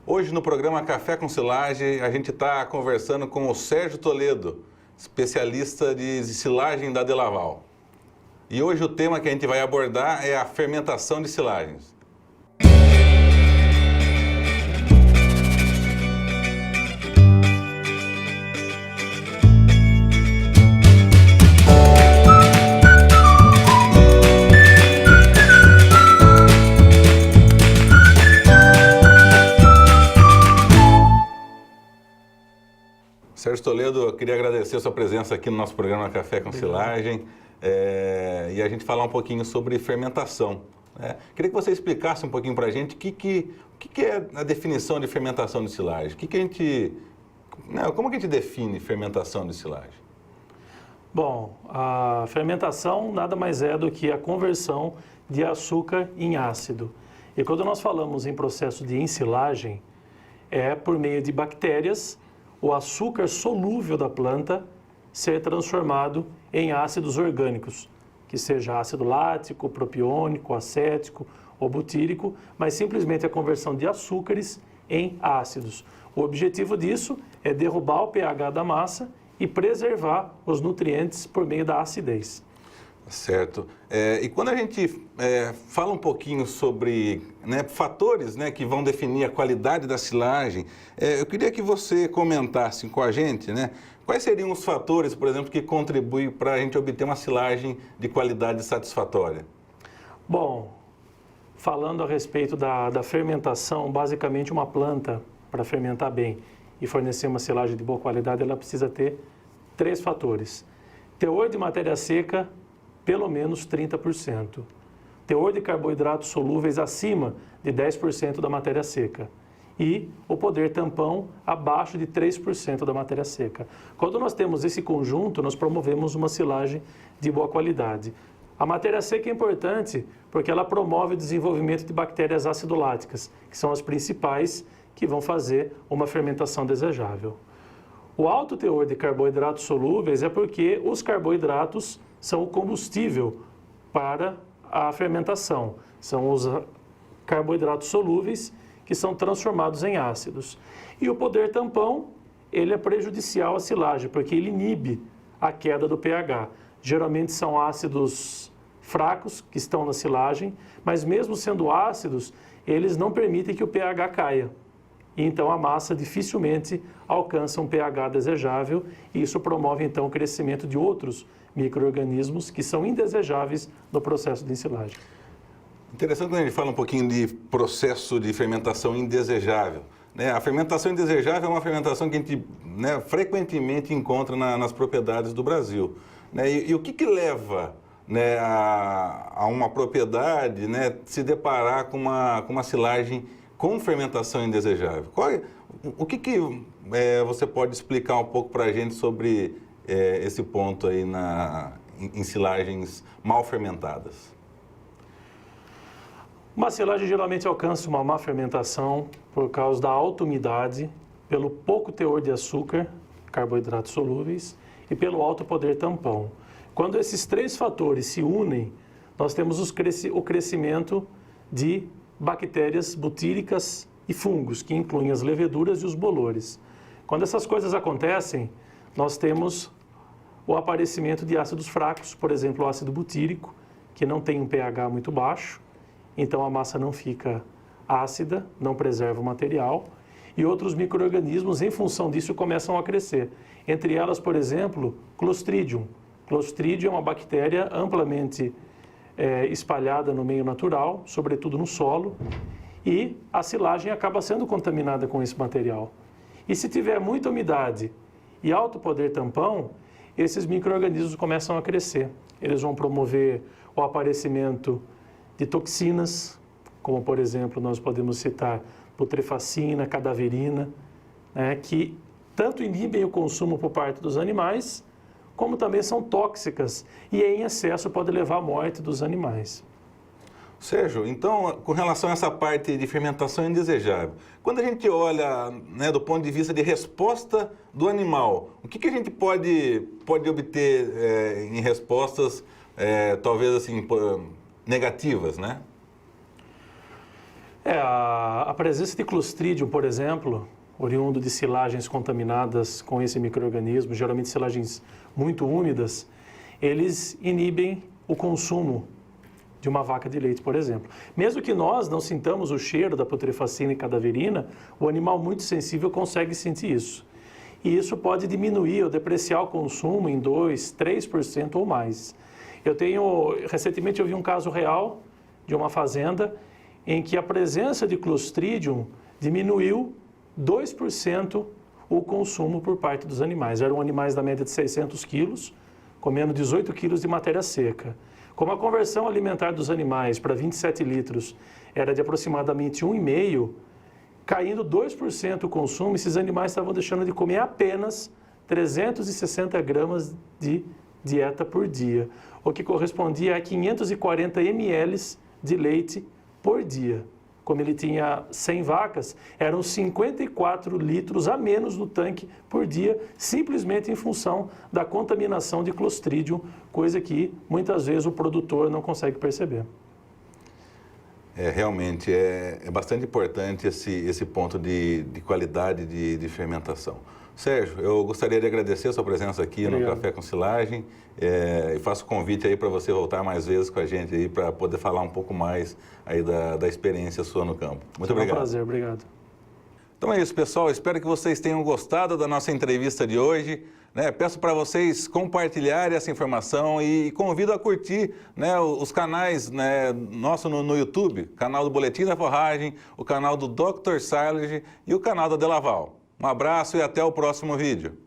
Hoje no programa Café com Silagem a gente está conversando com o Sérgio Toledo, especialista de silagem da Delaval. E hoje o tema que a gente vai abordar é a fermentação de silagens. Sérgio Toledo, eu queria agradecer a sua presença aqui no nosso programa Café com Silagem e a gente falar um pouquinho sobre fermentação. Queria que você explicasse um pouquinho para a gente o que é a definição de fermentação de silagem. Como que a gente define fermentação de silagem? Bom, a fermentação nada mais é do que a conversão de açúcar em ácido. E quando nós falamos em processo de ensilagem, é por meio de bactérias o açúcar solúvel da planta ser transformado em ácidos orgânicos, que seja ácido lático, propiônico, acético ou butírico, mas simplesmente a conversão de açúcares em ácidos. O objetivo disso é derrubar o pH da massa e preservar os nutrientes por meio da acidez. Certo. E quando a gente fala um pouquinho sobre fatores que vão definir a qualidade da silagem, eu queria que você comentasse com a gente quais seriam os fatores, por exemplo, que contribuem para a gente obter uma silagem de qualidade satisfatória. Bom, falando a respeito da fermentação, basicamente uma planta, para fermentar bem e fornecer uma silagem de boa qualidade, ela precisa ter 3 fatores. Teor de matéria seca, pelo menos 30%. Teor de carboidratos solúveis acima de 10% da matéria seca. E o poder tampão abaixo de 3% da matéria seca. Quando nós temos esse conjunto, nós promovemos uma silagem de boa qualidade. A matéria seca é importante porque ela promove o desenvolvimento de bactérias acidoláticas, que são as principais que vão fazer uma fermentação desejável. O alto teor de carboidratos solúveis é porque os carboidratos são o combustível para a fermentação. São os carboidratos solúveis que são transformados em ácidos. E o poder tampão, ele é prejudicial à silagem, porque ele inibe a queda do pH. Geralmente são ácidos fracos que estão na silagem, mas mesmo sendo ácidos, eles não permitem que o pH caia. E então a massa dificilmente alcança um pH desejável e isso promove então o crescimento de outros micro-organismos que são indesejáveis no processo de ensilagem. Interessante quando a gente fala um pouquinho de processo de fermentação indesejável. A fermentação indesejável é uma fermentação que a gente frequentemente encontra nas propriedades do Brasil. E o que leva a uma propriedade se deparar com uma silagem com fermentação indesejável? O que você pode explicar um pouco para a gente sobre esse ponto aí em silagens mal fermentadas? Uma silagem geralmente alcança uma má fermentação por causa da alta umidade, pelo pouco teor de açúcar, carboidratos solúveis, e pelo alto poder tampão. Quando esses 3 fatores se unem, nós temos o crescimento de bactérias butíricas e fungos, que incluem as leveduras e os bolores. Quando essas coisas acontecem, nós temos o aparecimento de ácidos fracos, por exemplo, o ácido butírico, que não tem um pH muito baixo, então a massa não fica ácida, não preserva o material, e outros micro-organismos, em função disso, começam a crescer. Entre elas, por exemplo, Clostridium. Clostridium é uma bactéria amplamente espalhada no meio natural, sobretudo no solo, e a silagem acaba sendo contaminada com esse material. E se tiver muita umidade e alto poder tampão, esses micro-organismos começam a crescer. Eles vão promover o aparecimento de toxinas, como por exemplo nós podemos citar putrefacina, cadaverina, que tanto inibem o consumo por parte dos animais, como também são tóxicas e em excesso pode levar à morte dos animais. Sérgio, então, com relação a essa parte de fermentação indesejável, quando a gente olha do ponto de vista de resposta do animal, o que a gente pode obter em respostas, talvez assim, negativas, A presença de Clostridium, por exemplo, oriundo de silagens contaminadas com esse micro-organismo, geralmente silagens muito úmidas, eles inibem o consumo de uma vaca de leite, por exemplo. Mesmo que nós não sintamos o cheiro da putrefacina e cadaverina, o animal muito sensível consegue sentir isso. E isso pode diminuir ou depreciar o consumo em 2%, 3% ou mais. Recentemente eu vi um caso real de uma fazenda em que a presença de Clostridium diminuiu 2% o consumo por parte dos animais. Eram animais da média de 600 quilos, comendo 18 quilos de matéria seca. Como a conversão alimentar dos animais para 27 litros era de aproximadamente 1,5, caindo 2% o consumo, esses animais estavam deixando de comer apenas 360 gramas de dieta por dia, o que correspondia a 540 ml de leite por dia. Como ele tinha 100 vacas, eram 54 litros a menos no tanque por dia, simplesmente em função da contaminação de Clostridium, coisa que muitas vezes o produtor não consegue perceber. Realmente é bastante importante esse ponto de qualidade de fermentação. Sérgio, eu gostaria de agradecer a sua presença aqui no Café com Silagem e faço convite aí para você voltar mais vezes com a gente aí para poder falar um pouco mais aí da experiência sua no campo. Muito obrigado. É um prazer, obrigado. Então é isso, pessoal. Espero que vocês tenham gostado da nossa entrevista de hoje. Peço para vocês compartilharem essa informação e convido a curtir os canais nosso no YouTube, canal do Boletim da Forragem, o canal do Dr. Silage e o canal da Delaval. Um abraço e até o próximo vídeo.